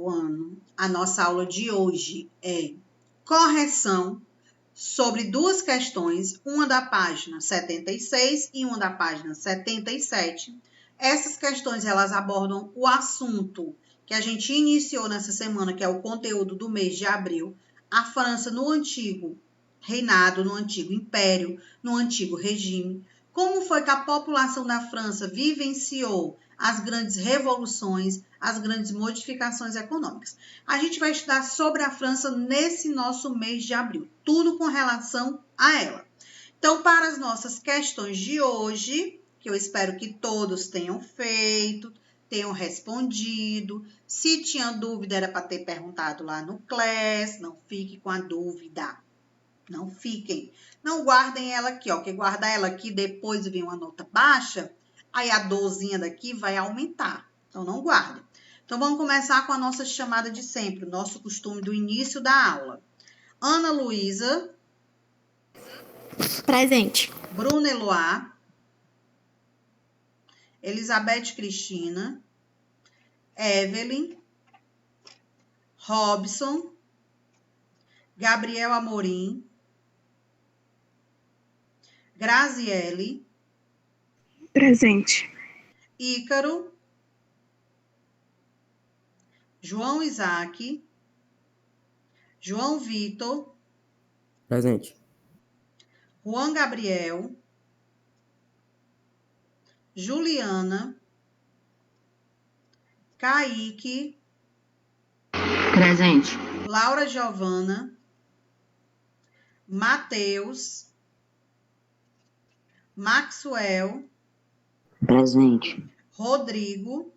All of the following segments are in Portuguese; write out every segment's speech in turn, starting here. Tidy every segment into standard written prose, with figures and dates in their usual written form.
terceiro ano. A nossa aula de hoje é correção sobre duas questões, uma da página 76 e uma da página 77. Essas questões, elas abordam o assunto que a gente iniciou nessa semana, que é o conteúdo do mês de abril, a França no antigo reinado, no antigo império, no antigo regime. Como foi que a população da França vivenciou as grandes revoluções, as grandes modificações econômicas. A gente vai estudar sobre a França nesse nosso mês de abril, tudo com relação a ela. Então, para as nossas questões de hoje, que eu espero que todos tenham feito, tenham respondido. Se tinha dúvida, era para ter perguntado lá no Class, não fique com a dúvida. Não fiquem. Não guardem ela aqui, ó, porque guardar ela aqui, depois vem uma nota baixa, aí a dorzinha daqui vai aumentar. Então, não guardem. Então, vamos começar com a nossa chamada de sempre, o nosso costume do início da aula. Ana Luísa. Presente. Bruna Eloá. Elizabeth Cristina. Evelyn. Robson. Gabriel Amorim. Graziele. Presente. Ícaro. João Isaac. João Vitor. Presente. Juan Gabriel. Juliana. Kaique. Presente. Laura Giovana. Matheus. Maxwell. Presente. Rodrigo.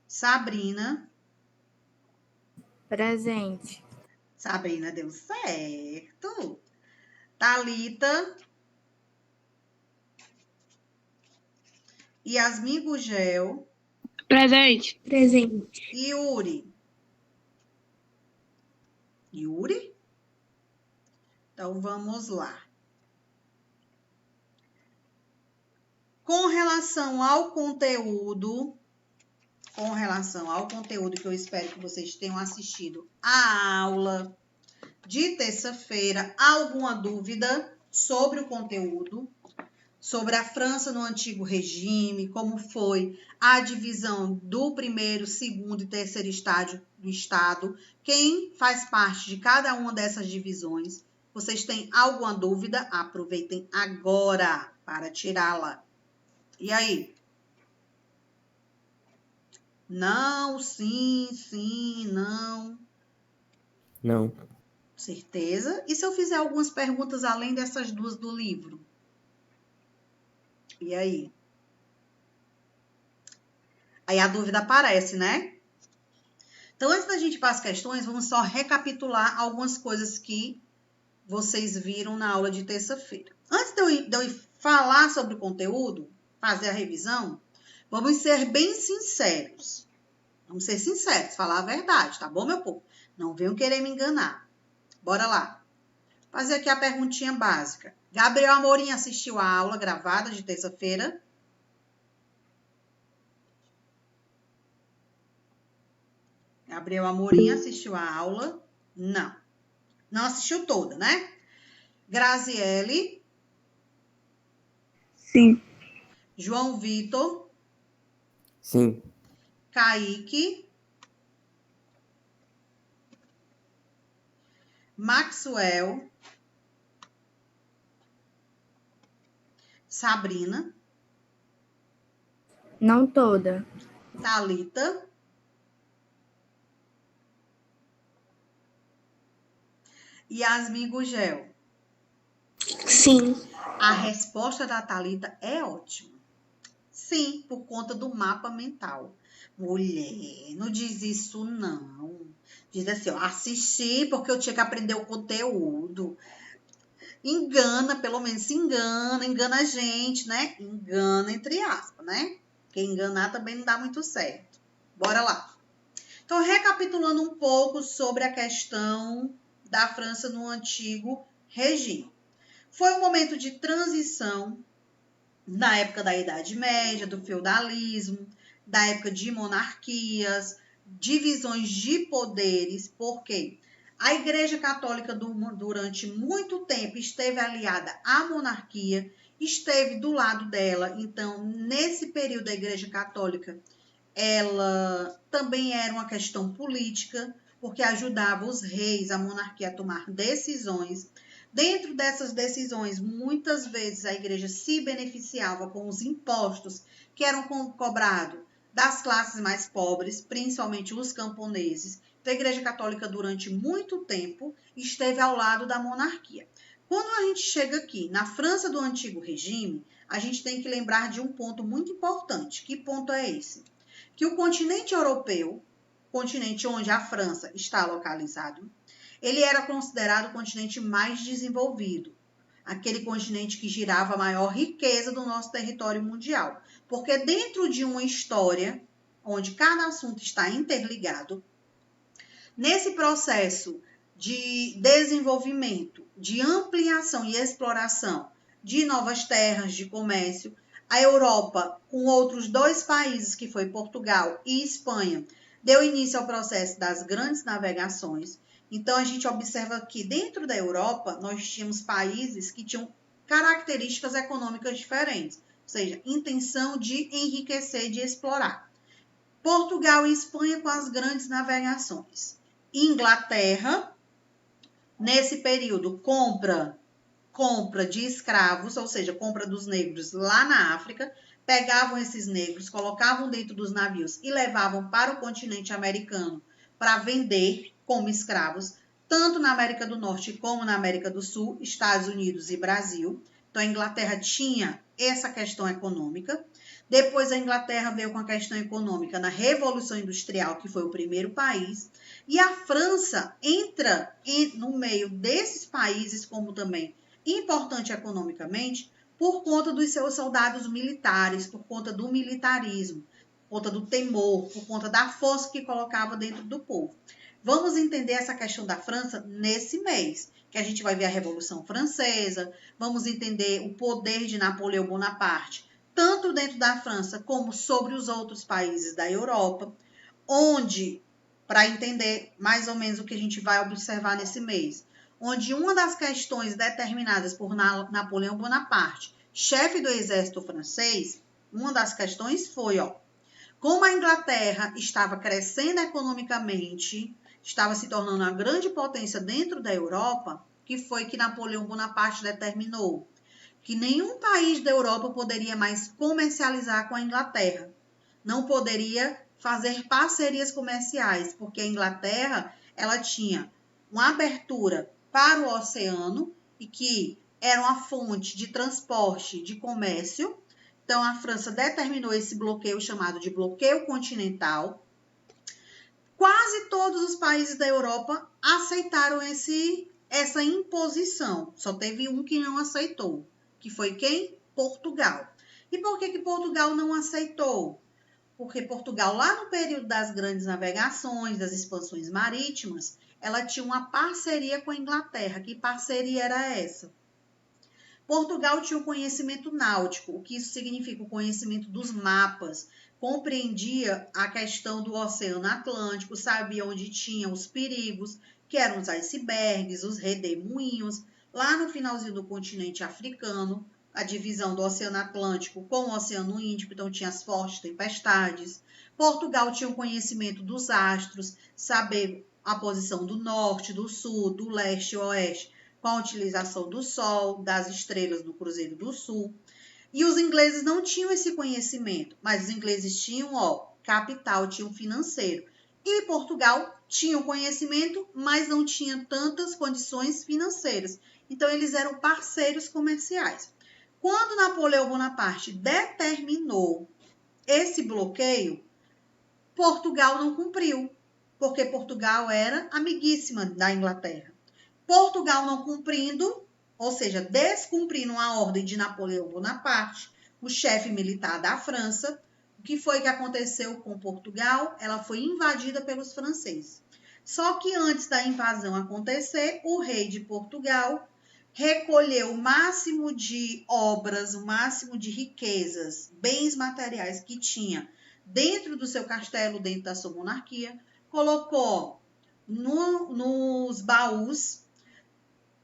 Sabrina. Presente. Sabrina deu certo. Thalita. Yasmin Gugel. Presente. Presente. Yuri. Yuri? Então, vamos lá. Com relação ao conteúdo que eu espero que vocês tenham assistido a aula de terça-feira, alguma dúvida sobre o conteúdo, sobre a França no antigo regime, como foi a divisão do primeiro, segundo e terceiro estágio do Estado, quem faz parte de cada uma dessas divisões. Vocês têm alguma dúvida? Aproveitem agora para tirá-la. E aí? Não, sim, não. Não. Certeza? E se eu fizer algumas perguntas além dessas duas do livro? E aí? Aí a dúvida aparece, né? Então, antes da gente ir para as questões, vamos só recapitular algumas coisas que vocês viram na aula de terça-feira. Antes de eu falar sobre o conteúdo, fazer a revisão, vamos ser bem sinceros. Vamos ser sinceros, falar a verdade, tá bom, meu povo? Não venham querer me enganar. Bora lá. Fazer aqui a perguntinha básica. Gabriel Amorim assistiu a aula gravada de terça-feira? Gabriel Amorim assistiu a aula? Não. Não assistiu toda, né? Graziele? Sim. João Vitor? Sim. Kaique? Maxwell? Sabrina? Não toda. Thalita? Yasmin Gugel? Sim. A resposta da Thalita é ótima. Sim, por conta do mapa mental. Mulher, não diz isso não. Diz assim, ó, assisti porque eu tinha que aprender o conteúdo. Engana, pelo menos se engana a gente, né? Engana entre aspas, né? Porque enganar também não dá muito certo. Bora lá. Então, recapitulando um pouco sobre a questão da França no antigo regime. Foi um momento de transição na época da Idade Média, do feudalismo, da época de monarquias, divisões de poderes, porque a Igreja Católica durante muito tempo esteve aliada à monarquia, esteve do lado dela. Então, nesse período, a Igreja Católica ela também era uma questão política, porque ajudava os reis, a monarquia a tomar decisões. Dentro dessas decisões, muitas vezes a igreja se beneficiava com os impostos que eram cobrados das classes mais pobres, principalmente os camponeses. Então, a Igreja Católica, durante muito tempo, esteve ao lado da monarquia. Quando a gente chega aqui, na França do Antigo Regime, a gente tem que lembrar de um ponto muito importante. Que ponto é esse? Que o continente europeu, continente onde a França está localizado, ele era considerado o continente mais desenvolvido, aquele continente que girava a maior riqueza do nosso território mundial. Porque dentro de uma história, onde cada assunto está interligado, nesse processo de desenvolvimento, de ampliação e exploração de novas terras, de comércio, a Europa, com outros dois países, que foi Portugal e Espanha, deu início ao processo das grandes navegações. Então, a gente observa que dentro da Europa, nós tínhamos países que tinham características econômicas diferentes, ou seja, intenção de enriquecer, de explorar. Portugal e Espanha com as grandes navegações. Inglaterra, nesse período, compra de escravos, ou seja, compra dos negros lá na África, pegavam esses negros, colocavam dentro dos navios e levavam para o continente americano para vender como escravos, tanto na América do Norte como na América do Sul, Estados Unidos e Brasil. Então, a Inglaterra tinha essa questão econômica. Depois, a Inglaterra veio com a questão econômica na Revolução Industrial, que foi o primeiro país. E a França entra no meio desses países como também importante economicamente, por conta dos seus soldados militares, por conta do militarismo, por conta do temor, por conta da força que colocava dentro do povo. Vamos entender essa questão da França nesse mês, que a gente vai ver a Revolução Francesa, vamos entender o poder de Napoleão Bonaparte, tanto dentro da França como sobre os outros países da Europa, onde, para entender mais ou menos o que a gente vai observar nesse mês, onde uma das questões determinadas por Napoleão Bonaparte, chefe do exército francês, uma das questões foi, como a Inglaterra estava crescendo economicamente, estava se tornando uma grande potência dentro da Europa, que foi que Napoleão Bonaparte determinou que nenhum país da Europa poderia mais comercializar com a Inglaterra, não poderia fazer parcerias comerciais, porque a Inglaterra ela tinha uma abertura para o oceano e que era uma fonte de transporte, de comércio. Então, a França determinou esse bloqueio chamado de bloqueio continental. Quase todos os países da Europa aceitaram essa imposição. Só teve um que não aceitou, que foi quem? Portugal. E por que Portugal não aceitou? Porque Portugal, lá no período das grandes navegações, das expansões marítimas, ela tinha uma parceria com a Inglaterra. Que parceria era essa? Portugal tinha o conhecimento náutico. O que isso significa? O conhecimento dos mapas. Compreendia a questão do Oceano Atlântico, sabia onde tinha os perigos, que eram os icebergs, os redemoinhos. Lá no finalzinho do continente africano, a divisão do Oceano Atlântico com o Oceano Índico, então tinha as fortes tempestades. Portugal tinha o conhecimento dos astros, saber a posição do norte, do sul, do leste e oeste, com a utilização do Sol, das estrelas do Cruzeiro do Sul. E os ingleses não tinham esse conhecimento, mas os ingleses tinham, capital, tinham financeiro. E Portugal tinha o conhecimento, mas não tinha tantas condições financeiras. Então, eles eram parceiros comerciais. Quando Napoleão Bonaparte determinou esse bloqueio, Portugal não cumpriu, porque Portugal era amiguíssima da Inglaterra. Portugal não cumprindo, ou seja, descumprindo a ordem de Napoleão Bonaparte, o chefe militar da França, o que foi que aconteceu com Portugal? Ela foi invadida pelos franceses. Só que antes da invasão acontecer, o rei de Portugal recolheu o máximo de obras, o máximo de riquezas, bens materiais que tinha dentro do seu castelo, dentro da sua monarquia, colocou nos baús,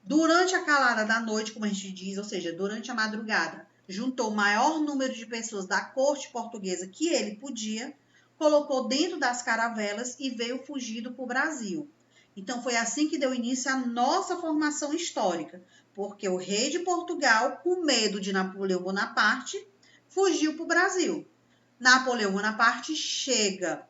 durante a calada da noite, como a gente diz, ou seja, durante a madrugada, juntou o maior número de pessoas da corte portuguesa que ele podia, colocou dentro das caravelas e veio fugido para o Brasil. Então, foi assim que deu início à nossa formação histórica, porque o rei de Portugal, com medo de Napoleão Bonaparte, fugiu para o Brasil. Napoleão Bonaparte chega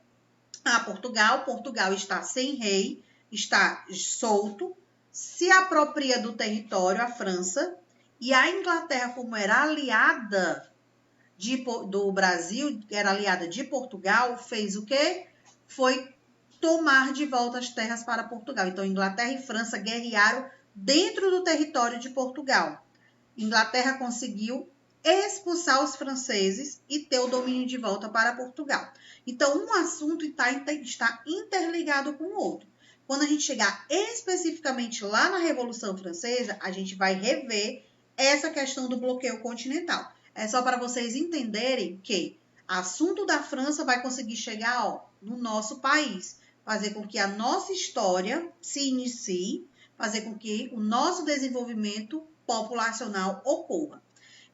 a Portugal, Portugal está sem rei, está solto, se apropria do território, a França, e a Inglaterra, como era aliada do Brasil, era aliada de Portugal, fez o quê? Foi tomar de volta as terras para Portugal. Então, Inglaterra e França guerrearam dentro do território de Portugal. Inglaterra conseguiu expulsar os franceses e ter o domínio de volta para Portugal. Então, um assunto está interligado com o outro. Quando a gente chegar especificamente lá na Revolução Francesa, a gente vai rever essa questão do bloqueio continental. É só para vocês entenderem que assunto da França vai conseguir chegar no nosso país, fazer com que a nossa história se inicie, fazer com que o nosso desenvolvimento populacional ocorra.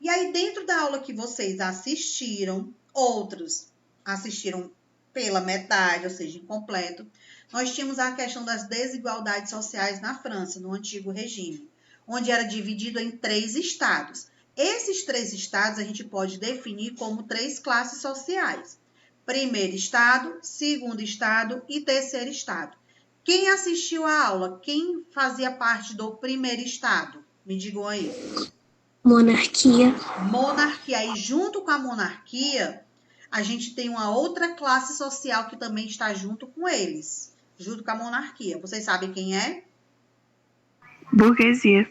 E aí, dentro da aula que vocês assistiram, outros assistiram pela metade, ou seja, incompleto, nós tínhamos a questão das desigualdades sociais na França, no antigo regime, onde era dividido em 3 estados. Esses 3 estados a gente pode definir como 3 classes sociais. Primeiro estado, segundo estado e terceiro estado. Quem assistiu à aula? Quem fazia parte do primeiro estado? Me digam aí. Monarquia. Monarquia. E junto com a monarquia, a gente tem uma outra classe social que também está junto com eles. Junto com a monarquia. Vocês sabem quem é? Burguesia.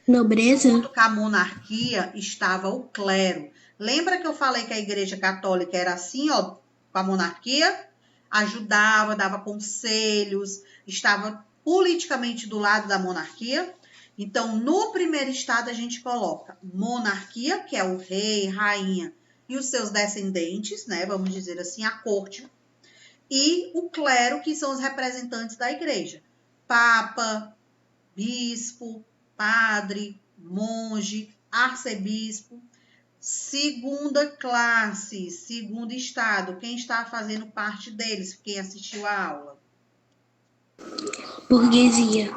Nobreza. Junto com a monarquia estava o clero. Lembra que eu falei que a Igreja Católica era assim, com a monarquia? Ajudava, dava conselhos, estava politicamente do lado da monarquia. Então, no primeiro estado, a gente coloca monarquia, que é o rei, rainha e os seus descendentes, né? Vamos dizer assim, a corte. E o clero, que são os representantes da igreja. Papa, bispo, padre, monge, arcebispo. Segunda classe, segundo estado. Quem está fazendo parte deles? Quem assistiu a aula? Burguesia.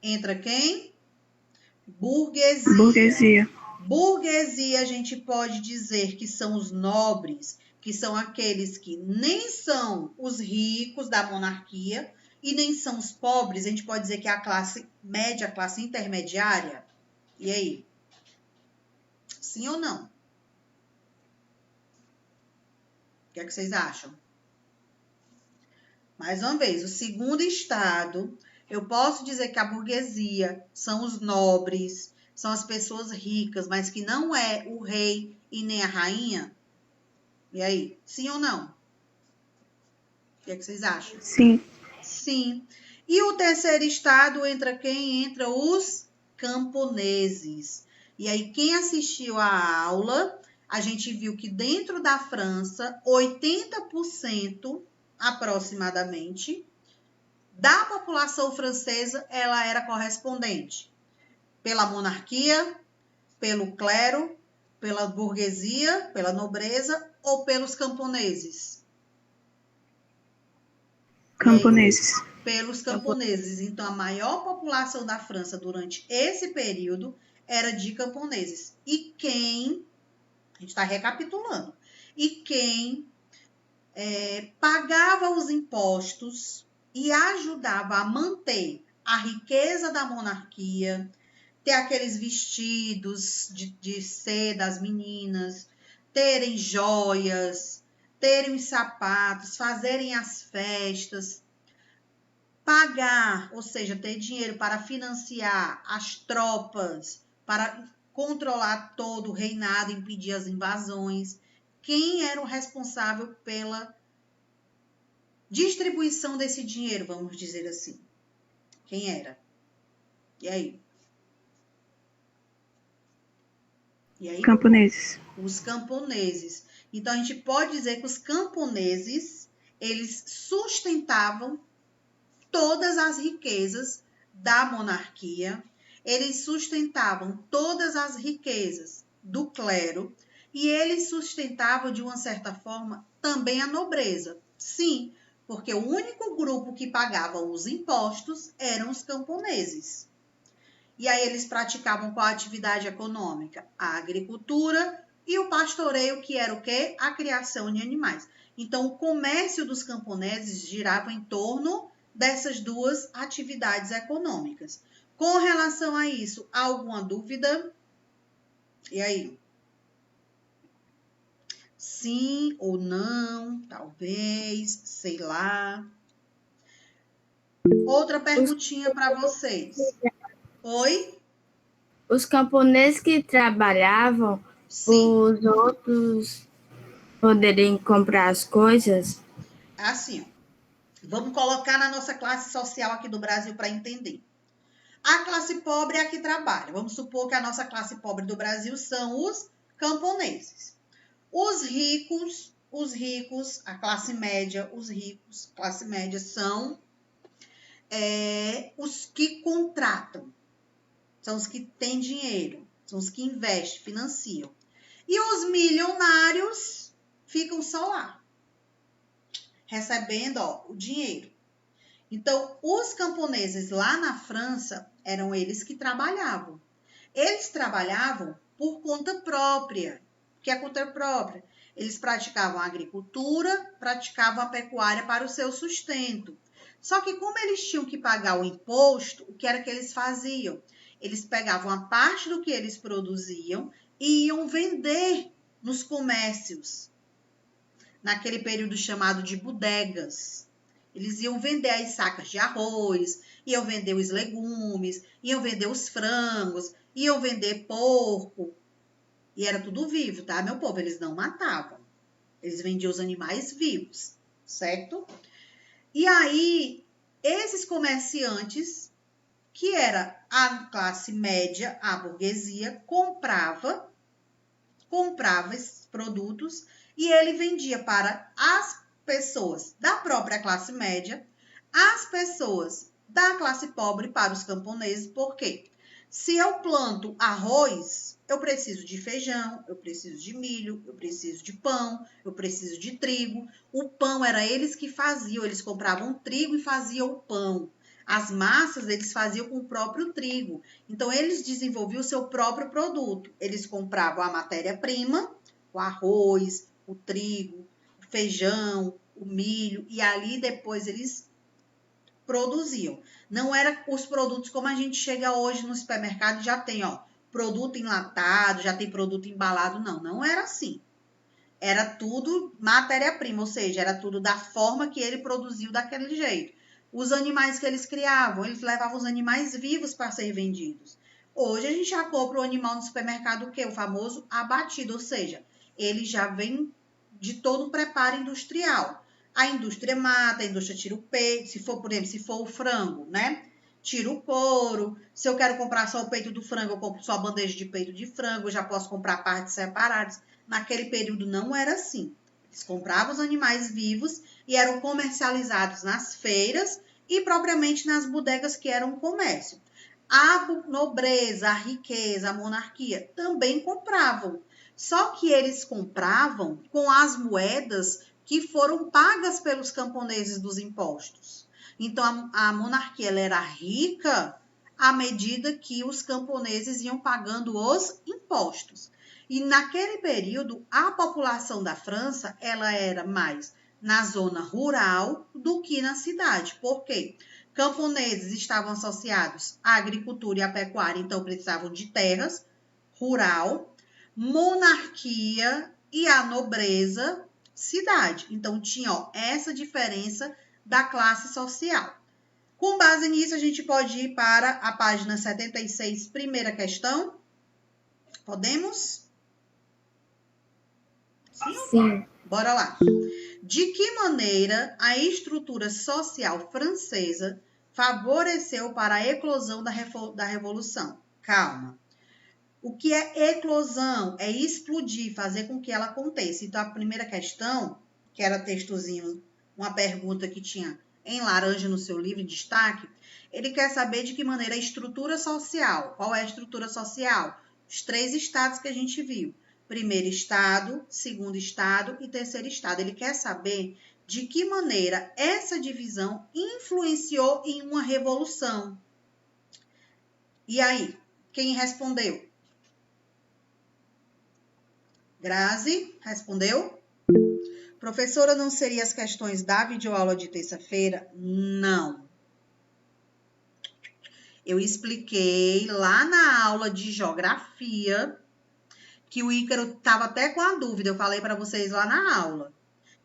Entra quem? Burguesia. Burguesia. Burguesia, a gente pode dizer que são os nobres, que são aqueles que nem são os ricos da monarquia e nem são os pobres. A gente pode dizer que é a classe média, a classe intermediária. E aí? Sim ou não? O que é que vocês acham? Mais uma vez, o segundo estado, eu posso dizer que a burguesia são os nobres, são as pessoas ricas, mas que não é o rei e nem a rainha? E aí, sim ou não? O que é que vocês acham? Sim. Sim. E o terceiro estado entra quem? Entra os camponeses. E aí, quem assistiu à aula, a gente viu que dentro da França, 80% aproximadamente da população francesa, ela era correspondente pela monarquia, pelo clero, pela burguesia, pela nobreza ou pelos camponeses? Camponeses. Pelos camponeses. Então, a maior população da França durante esse período era de camponeses. E quem, a gente está recapitulando, e quem pagava os impostos e ajudava a manter a riqueza da monarquia, ter aqueles vestidos de seda das meninas, terem joias, terem os sapatos, fazerem as festas, pagar, ou seja, ter dinheiro para financiar as tropas, para controlar todo o reinado, impedir as invasões. Quem era o responsável pela distribuição desse dinheiro, vamos dizer assim? Quem era? E aí? Camponeses. Os camponeses. Então, a gente pode dizer que os camponeses, eles sustentavam todas as riquezas da monarquia, eles sustentavam todas as riquezas do clero e eles sustentavam, de uma certa forma, também a nobreza. Sim, porque o único grupo que pagava os impostos eram os camponeses. E aí eles praticavam qual atividade econômica? A agricultura e o pastoreio, que era o quê? A criação de animais. Então, o comércio dos camponeses girava em torno dessas duas atividades econômicas. Com relação a isso, há alguma dúvida? E aí? Sim ou não? Talvez, sei lá. Outra perguntinha para vocês. Oi? Os camponeses que trabalhavam, Sim. os outros poderiam comprar as coisas? Assim, ó. Vamos colocar na nossa classe social aqui do Brasil para entender. A classe pobre é a que trabalha. Vamos supor que a nossa classe pobre do Brasil são os camponeses. Os ricos, a classe média, os ricos, classe média, são os que contratam. São os que têm dinheiro, são os que investem, financiam. E os milionários ficam só lá, recebendo o dinheiro. Então, os camponeses lá na França eram eles que trabalhavam. Eles trabalhavam por conta própria. O que é conta própria? Eles praticavam a agricultura, praticavam a pecuária para o seu sustento. Só que como eles tinham que pagar o imposto, o que era que eles faziam? Eles pegavam a parte do que eles produziam e iam vender nos comércios, naquele período chamado de bodegas. Eles iam vender as sacas de arroz, iam vender os legumes, iam vender os frangos, iam vender porco. E era tudo vivo, tá, meu povo? Eles não matavam. Eles vendiam os animais vivos, certo? E aí, esses comerciantes, que era a classe média, a burguesia, comprava esses produtos e ele vendia para as pessoas da própria classe média, as pessoas da classe pobre para os camponeses. Por quê? Se eu planto arroz, eu preciso de feijão, eu preciso de milho, eu preciso de pão, eu preciso de trigo. O pão era eles que faziam, eles compravam trigo e faziam o pão. As massas eles faziam com o próprio trigo. Então, eles desenvolviam o seu próprio produto. Eles compravam a matéria-prima, o arroz, o trigo, o feijão, o milho, e ali depois eles produziam. Não era os produtos como a gente chega hoje no supermercado e já tem, produto enlatado, já tem produto embalado. Não era assim. Era tudo matéria-prima, ou seja, era tudo da forma que ele produziu daquele jeito. Os animais que eles criavam, eles levavam os animais vivos para ser vendidos. Hoje a gente já compra o animal no supermercado, o quê? O famoso abatido, ou seja, ele já vem de todo o preparo industrial. A indústria mata, a indústria tira o peito, se for, por exemplo, se for o frango, né? Tira o couro. Se eu quero comprar só o peito do frango, eu compro só a bandeja de peito de frango, eu já posso comprar partes separadas. Naquele período não era assim. Eles compravam os animais vivos e eram comercializados nas feiras e propriamente nas bodegas que eram o comércio. A nobreza, a riqueza, a monarquia também compravam. Só que eles compravam com as moedas que foram pagas pelos camponeses dos impostos. Então, a monarquia ela era rica à medida que os camponeses iam pagando os impostos. E naquele período, a população da França ela era mais na zona rural do que na cidade. Por quê? Camponeses estavam associados à agricultura e à pecuária, então precisavam de terras, rural, monarquia e a nobreza, cidade. Então, tinha essa diferença da classe social. Com base nisso, a gente pode ir para a página 76, primeira questão. Podemos? Sim. Bora lá. De que maneira a estrutura social francesa favoreceu para a eclosão da Revolução? Calma. O que é eclosão? É explodir, fazer com que ela aconteça. Então, a primeira questão, que era textozinho, uma pergunta que tinha em laranja no seu livro em destaque, ele quer saber de que maneira a estrutura social. Qual é a estrutura social? Os 3 estados que a gente viu. Primeiro estado, segundo estado e terceiro estado. Ele quer saber de que maneira essa divisão influenciou em uma revolução. E aí, quem respondeu? Grazi, respondeu? Professora, não seria as questões da videoaula de terça-feira? Não. Eu expliquei lá na aula de geografia que o Ícaro estava até com a dúvida. Eu falei para vocês lá na aula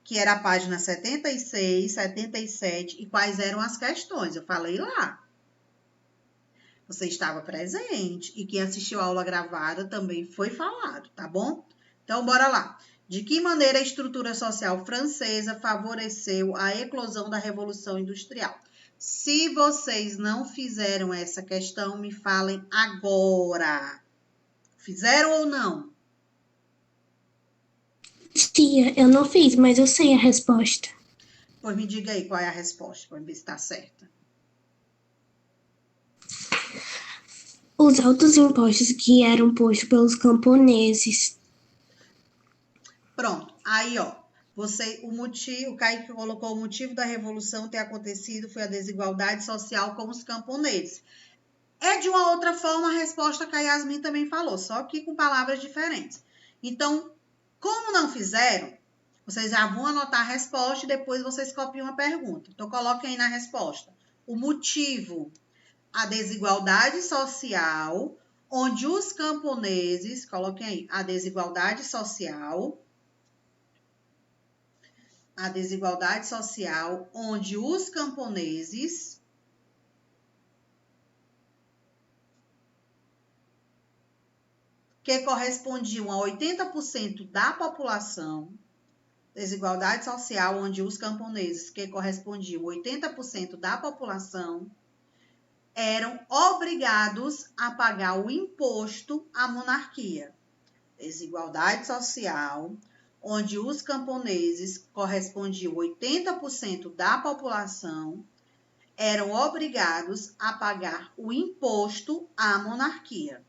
que era a página 76, 77 e quais eram as questões. Eu falei lá. Você estava presente e quem assistiu a aula gravada também foi falado, tá bom? Então, bora lá. De que maneira a estrutura social francesa favoreceu a eclosão da Revolução Industrial? Se vocês não fizeram essa questão, me falem agora. Fizeram ou não? Tia, eu não fiz, mas eu sei a resposta. Pois me diga aí qual é a resposta, para ver se está certa. Os altos impostos que eram postos pelos camponeses. Pronto. Aí, ó. O Kaique colocou o motivo da revolução ter acontecido foi a desigualdade social com os camponeses. É de uma outra forma a resposta que a Yasmin também falou, só que com palavras diferentes. Então, como não fizeram, vocês já vão anotar a resposta e depois vocês copiam a pergunta. Então, coloquem aí na resposta. O motivo, a desigualdade social, onde os camponeses, coloquem aí, a desigualdade social, onde os camponeses que correspondiam a 80% da população, desigualdade social onde os camponeses que correspondiam a 80% da população eram obrigados a pagar o imposto à monarquia. Desigualdade social onde os camponeses correspondiam a 80% da população eram obrigados a pagar o imposto à monarquia.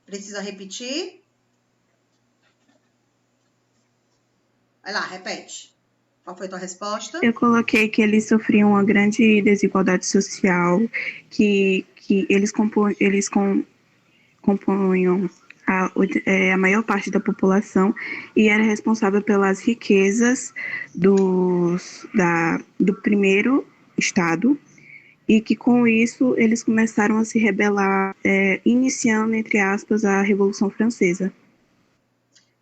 Precisa repetir? Vai lá, repete. Qual foi a tua resposta? Eu coloquei que eles sofriam uma grande desigualdade social, que eles compunham a maior parte da população e era responsável pelas riquezas do primeiro estado, e que com isso eles começaram a se rebelar, iniciando, entre aspas, a Revolução Francesa.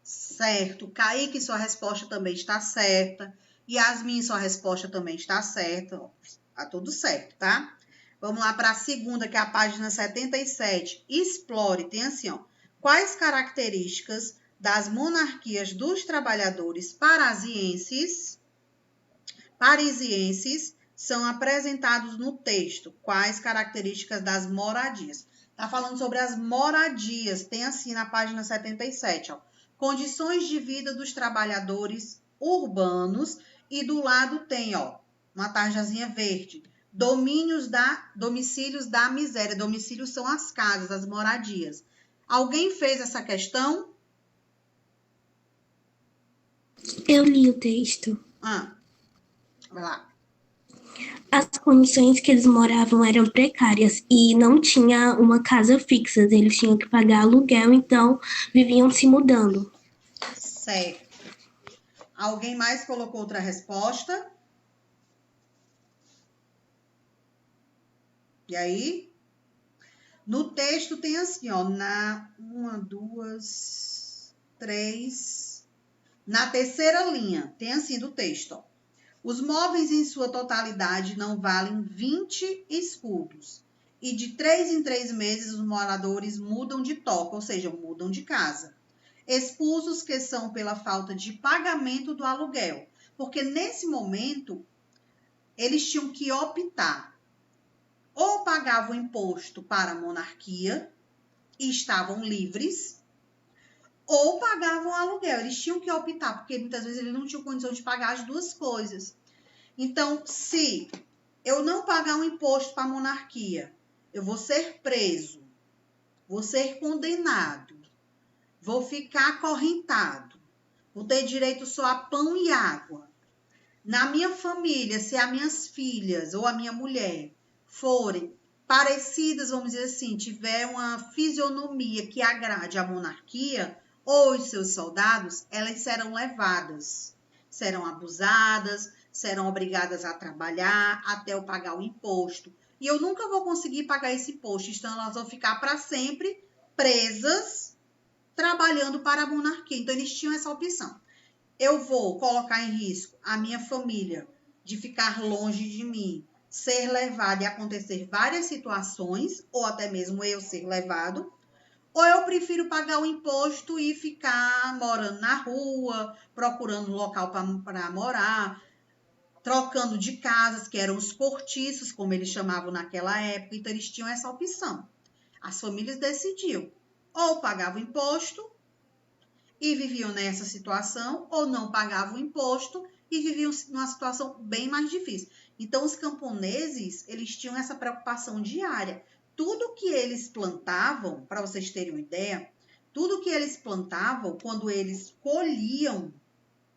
Certo. Kaique, sua resposta também está certa. Yasmin, sua resposta também está certa. Tá tudo certo, tá? Vamos lá para a segunda, que é a página 77. Explore, tem assim, ó. Quais características das monarquias dos trabalhadores parisienses são apresentados no texto? Quais características das moradias? Tá falando sobre as moradias. Tem assim na página 77, ó. Condições de vida dos trabalhadores urbanos e do lado tem, ó, uma tarjazinha verde. Domicílios da miséria. Domicílios são as casas, as moradias. Alguém fez essa questão? Eu li o texto. Vai lá. As condições que eles moravam eram precárias e não tinha uma casa fixa. Eles tinham que pagar aluguel, então viviam se mudando. Certo. Alguém mais colocou outra resposta? E aí? No texto tem assim, ó, na terceira linha, tem assim do texto, ó. Os móveis em sua totalidade não valem 20 escudos. E de 3 em 3 meses os moradores mudam de toca, ou seja, mudam de casa. Expulsos que são pela falta de pagamento do aluguel. Porque nesse momento, eles tinham que optar. Ou pagavam imposto para a monarquia, e estavam livres, ou pagavam aluguel. Eles tinham que optar, porque muitas vezes eles não tinham condição de pagar as duas coisas. Então, se eu não pagar um imposto para a monarquia, eu vou ser preso, vou ser condenado, vou ficar acorrentado, vou ter direito só a pão e água. Na minha família, se as minhas filhas ou a minha mulher forem parecidas, vamos dizer assim, tiver uma fisionomia que agrade a monarquia ou os seus soldados, elas serão levadas, serão abusadas, serão obrigadas a trabalhar até eu pagar o imposto. E eu nunca vou conseguir pagar esse imposto, então elas vão ficar para sempre presas, trabalhando para a monarquia. Então eles tinham essa opção. Eu vou colocar em risco a minha família de ficar longe de mim, ser levada e acontecer várias situações, ou até mesmo eu ser levado, ou eu prefiro pagar o imposto e ficar morando na rua, procurando um local para morar, trocando de casas, que eram os cortiços, como eles chamavam naquela época. Então, eles tinham essa opção. As famílias decidiam, ou pagavam imposto e viviam nessa situação, ou não pagavam imposto e viviam numa situação bem mais difícil. Então, os camponeses, eles tinham essa preocupação diária. Tudo que eles plantavam, para vocês terem uma ideia, tudo que eles plantavam, quando eles colhiam,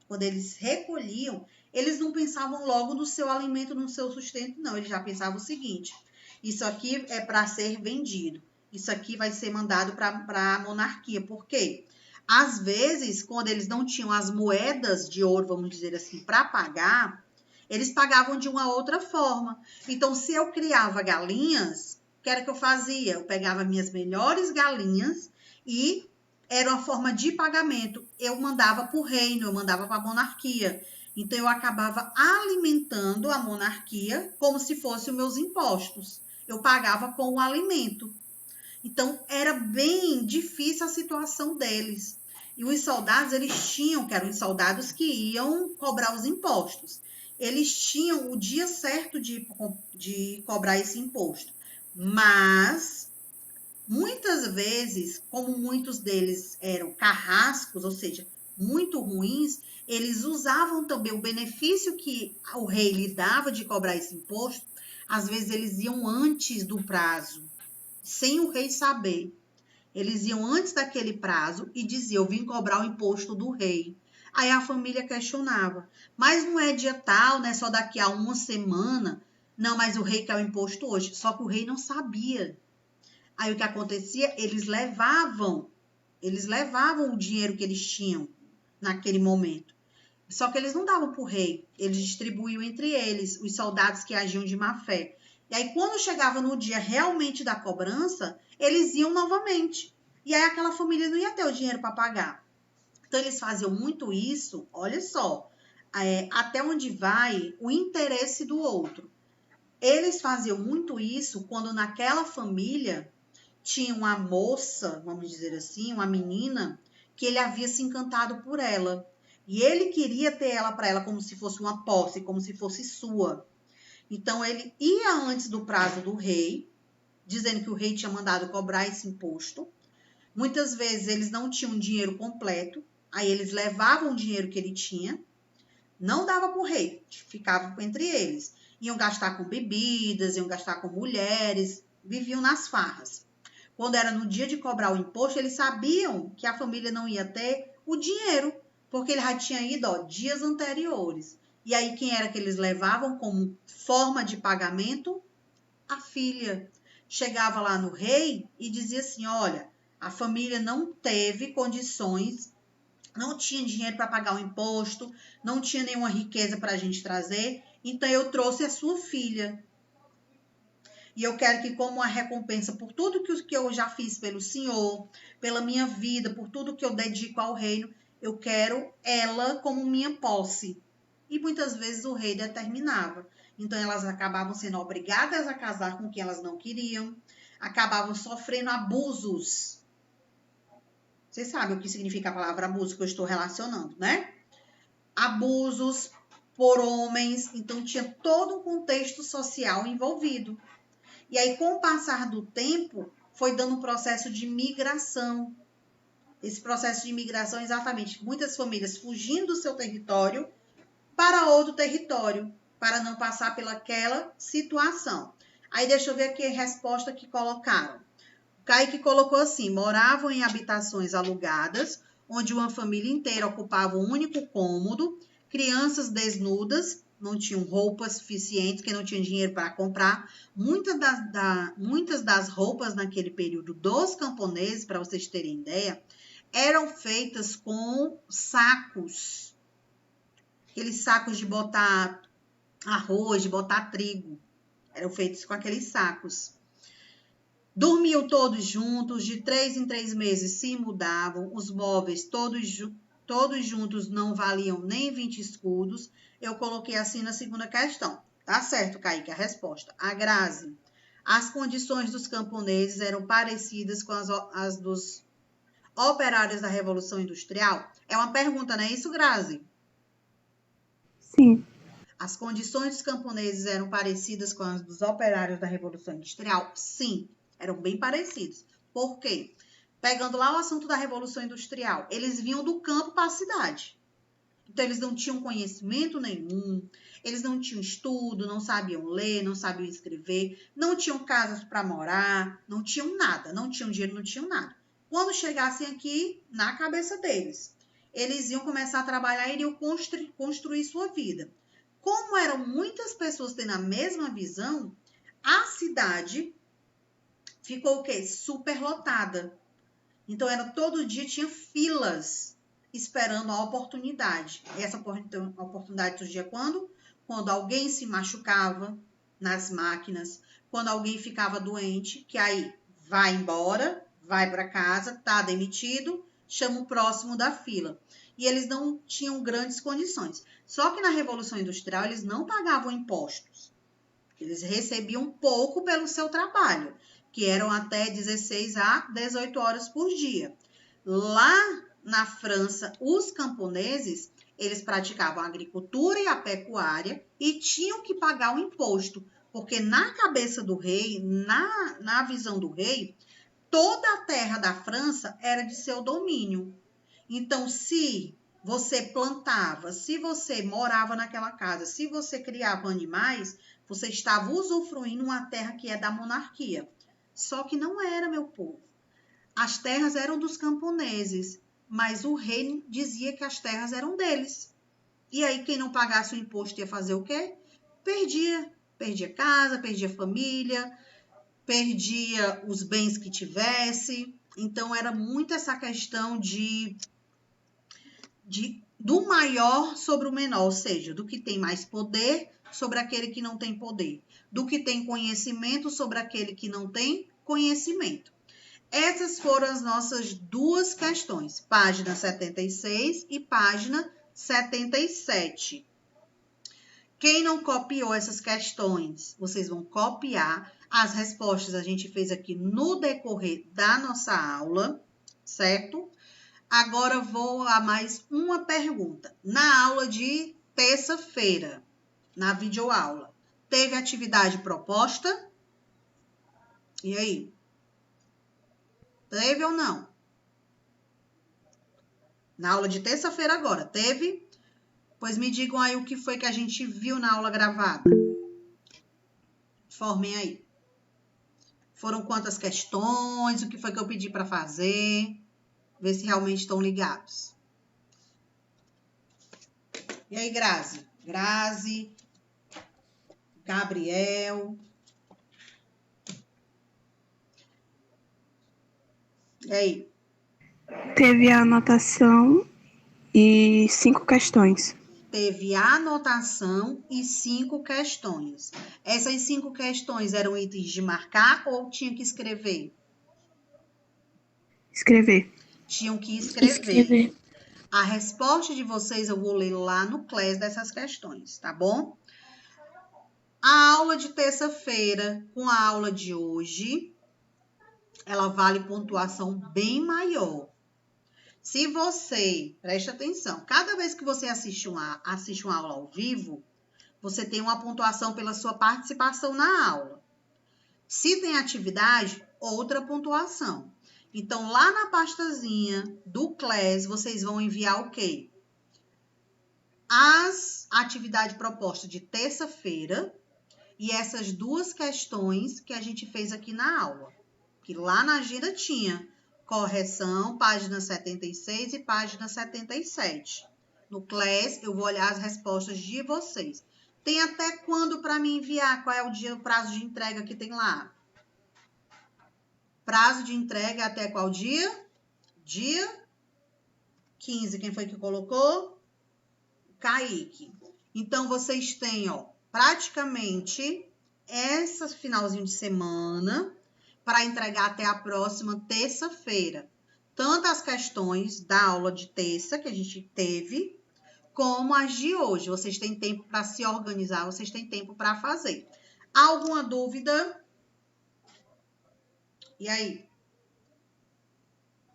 quando eles recolhiam, eles não pensavam logo no seu alimento, no seu sustento, não. Eles já pensavam o seguinte: isso aqui é para ser vendido, isso aqui vai ser mandado para a monarquia. Por quê? Às vezes, quando eles não tinham as moedas de ouro, vamos dizer assim, para pagar, eles pagavam de uma outra forma. Então, se eu criava galinhas, o que era que eu fazia? Eu pegava minhas melhores galinhas e era uma forma de pagamento. Eu mandava para o reino, eu mandava para a monarquia. Então, eu acabava alimentando a monarquia como se fossem os meus impostos. Eu pagava com o alimento. Então, era bem difícil a situação deles. E os soldados, eles tinham, que eram os soldados que iam cobrar os impostos. Eles tinham o dia certo de cobrar esse imposto. Mas, muitas vezes, como muitos deles eram carrascos, ou seja, muito ruins, eles usavam também o benefício que o rei lhe dava de cobrar esse imposto. Às vezes, eles iam antes do prazo, sem o rei saber. Eles iam antes daquele prazo e diziam: eu vim cobrar o imposto do rei. Aí a família questionava: mas não é dia tal, né? Só daqui a uma semana. Não, mas o rei quer o imposto hoje. Só que o rei não sabia. Aí o que acontecia? Eles levavam o dinheiro que eles tinham naquele momento. Só que eles não davam para o rei, eles distribuíam entre eles, os soldados que agiam de má fé. E aí, quando chegava no dia realmente da cobrança, eles iam novamente. E aí, aquela família não ia ter o dinheiro para pagar. Então, eles faziam muito isso, olha só, até onde vai o interesse do outro. Eles faziam muito isso quando naquela família tinha uma moça, vamos dizer assim, uma menina, que ele havia se encantado por ela. E ele queria ter ela para ela como se fosse uma posse, como se fosse sua. Então, ele ia antes do prazo do rei, dizendo que o rei tinha mandado cobrar esse imposto. Muitas vezes, eles não tinham dinheiro completo, aí eles levavam o dinheiro que ele tinha, não dava para o rei, ficava entre eles. Iam gastar com bebidas, iam gastar com mulheres, viviam nas farras. Quando era no dia de cobrar o imposto, eles sabiam que a família não ia ter o dinheiro, porque ele já tinha ido dias anteriores. E aí, quem era que eles levavam como forma de pagamento? A filha. Chegava lá no rei e dizia assim: olha, a família não teve condições, não tinha dinheiro para pagar o imposto, não tinha nenhuma riqueza para a gente trazer, então eu trouxe a sua filha. E eu quero que, como uma recompensa por tudo que eu já fiz pelo Senhor, pela minha vida, por tudo que eu dedico ao reino, eu quero ela como minha posse. E muitas vezes o rei determinava. Então, elas acabavam sendo obrigadas a casar com quem elas não queriam, acabavam sofrendo abusos. Vocês sabem o que significa a palavra abuso que eu estou relacionando, né? Abusos por homens. Então, tinha todo um contexto social envolvido. E aí, com o passar do tempo, foi dando um processo de migração. Esse processo de migração é exatamente muitas famílias fugindo do seu território para outro território, para não passar pelaquela situação. Aí deixa eu ver aqui a resposta que colocaram. O Kaique colocou assim: moravam em habitações alugadas, onde uma família inteira ocupava um único cômodo, crianças desnudas, não tinham roupas suficientes, que não tinham dinheiro para comprar. Muitas das roupas naquele período dos camponeses, para vocês terem ideia, eram feitas com sacos. Aqueles sacos de botar arroz, de botar trigo. Eram feitos com aqueles sacos. Dormiam todos juntos, de 3 em 3 meses se mudavam. Os móveis todos juntos não valiam nem 20 escudos. Eu coloquei assim na segunda questão. Tá certo, Kaique, a resposta. A Grazi. As condições dos camponeses eram parecidas com as dos operários da Revolução Industrial? É uma pergunta, não é isso, Grazi? Sim. As condições dos camponeses eram parecidas com as dos operários da Revolução Industrial? Sim, eram bem parecidos. Por quê? Pegando lá o assunto da Revolução Industrial, eles vinham do campo para a cidade. Então, eles não tinham conhecimento nenhum, eles não tinham estudo, não sabiam ler, não sabiam escrever, não tinham casas para morar, não tinham nada, não tinham dinheiro, não tinham nada. Quando chegassem aqui, na cabeça deles, eles iam começar a trabalhar e iriam construir sua vida. Como eram muitas pessoas tendo a mesma visão, a cidade ficou o quê? Superlotada. Então, todo dia tinha filas esperando a oportunidade. Essa oportunidade surgia quando? Quando alguém se machucava nas máquinas, quando alguém ficava doente, que aí vai embora, vai para casa, tá demitido, chama o próximo da fila. E eles não tinham grandes condições. Só que na Revolução Industrial eles não pagavam impostos. Eles recebiam pouco pelo seu trabalho, que eram até 16 a 18 horas por dia. Lá na França, os camponeses, eles praticavam a agricultura e a pecuária e tinham que pagar o imposto, porque na cabeça do rei, na visão do rei, toda a terra da França era de seu domínio. Então, se você plantava, se você morava naquela casa, se você criava animais, você estava usufruindo uma terra que é da monarquia. Só que não era, meu povo. As terras eram dos camponeses, mas o rei dizia que as terras eram deles. E aí, quem não pagasse o imposto ia fazer o quê? Perdia casa, perdia família, perdia os bens que tivesse. Então, era muito essa questão do maior sobre o menor, ou seja, do que tem mais poder sobre aquele que não tem poder, do que tem conhecimento sobre aquele que não tem conhecimento. Essas foram as nossas duas questões, página 76 e página 77. Quem não copiou essas questões, vocês vão copiar. As respostas a gente fez aqui no decorrer da nossa aula, certo? Agora vou a mais uma pergunta. Na aula de terça-feira, na videoaula, teve atividade proposta? E aí? Teve ou não? Na aula de terça-feira agora, teve? Pois me digam aí o que foi que a gente viu na aula gravada. Formem aí. Foram quantas questões? O que foi que eu pedi para fazer? Ver se realmente estão ligados. E aí, Grazi? Grazi, Gabriel. E aí? Teve a anotação e 5 questões. Teve a anotação e 5 questões. Essas 5 questões eram itens de marcar ou tinha que escrever? Escrever. Tinham que escrever. A resposta de vocês eu vou ler lá no Class dessas questões, tá bom? A aula de terça-feira com a aula de hoje, ela vale pontuação bem maior. Se você, preste atenção, cada vez que você assiste uma aula ao vivo, você tem uma pontuação pela sua participação na aula. Se tem atividade, outra pontuação. Então, lá na pastazinha do Class, vocês vão enviar o quê? As atividades propostas de terça-feira e essas duas questões que a gente fez aqui na aula. Que lá na agenda tinha correção, página 76 e página 77. No Class, eu vou olhar as respostas de vocês. Tem até quando para me enviar? Qual é o prazo de entrega que tem lá? Prazo de entrega até qual dia? Dia 15. Quem foi que colocou? Kaique. Então, vocês têm, ó, praticamente esse finalzinho de semana para entregar até a próxima terça-feira. Tanto as questões da aula de terça que a gente teve, como as de hoje. Vocês têm tempo para se organizar, vocês têm tempo para fazer. Alguma dúvida? E aí?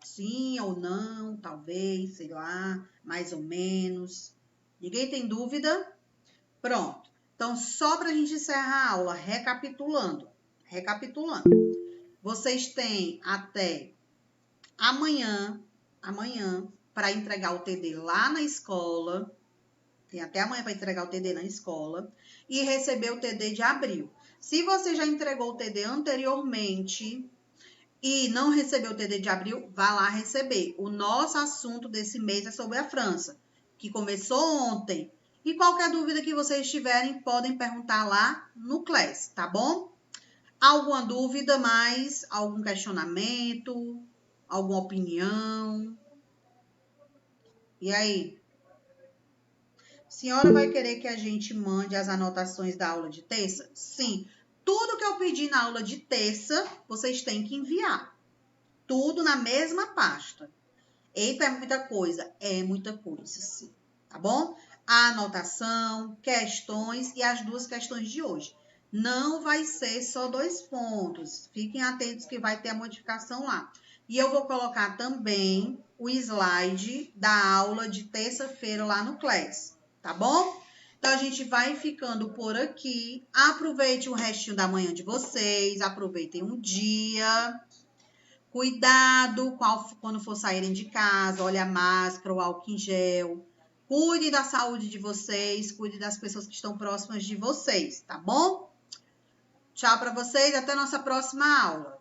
Sim ou não, talvez, sei lá, mais ou menos. Ninguém tem dúvida? Pronto. Então, só para a gente encerrar a aula, recapitulando. Vocês têm até amanhã para entregar o TD lá na escola. Tem até amanhã para entregar o TD na escola e receber o TD de abril. Se você já entregou o TD anteriormente e não recebeu o TD de abril, vá lá receber. O nosso assunto desse mês é sobre a França, que começou ontem. E qualquer dúvida que vocês tiverem, podem perguntar lá no Class, tá bom? Alguma dúvida mais? Algum questionamento? Alguma opinião? E aí? A senhora vai querer que a gente mande as anotações da aula de terça? Sim. Tudo que eu pedi na aula de terça, vocês têm que enviar. Tudo na mesma pasta. Eita, é muita coisa. É muita coisa, sim. Tá bom? A anotação, questões e as duas questões de hoje. Não vai ser só 2 pontos. Fiquem atentos que vai ter a modificação lá. E eu vou colocar também o slide da aula de terça-feira lá no Class. Tá bom? Então, a gente vai ficando por aqui. Aproveite o restinho da manhã de vocês. Aproveitem um dia. Cuidado quando for saírem de casa. Olha a máscara, o álcool em gel. Cuide da saúde de vocês. Cuide das pessoas que estão próximas de vocês. Tá bom? Tchau para vocês. Até a nossa próxima aula.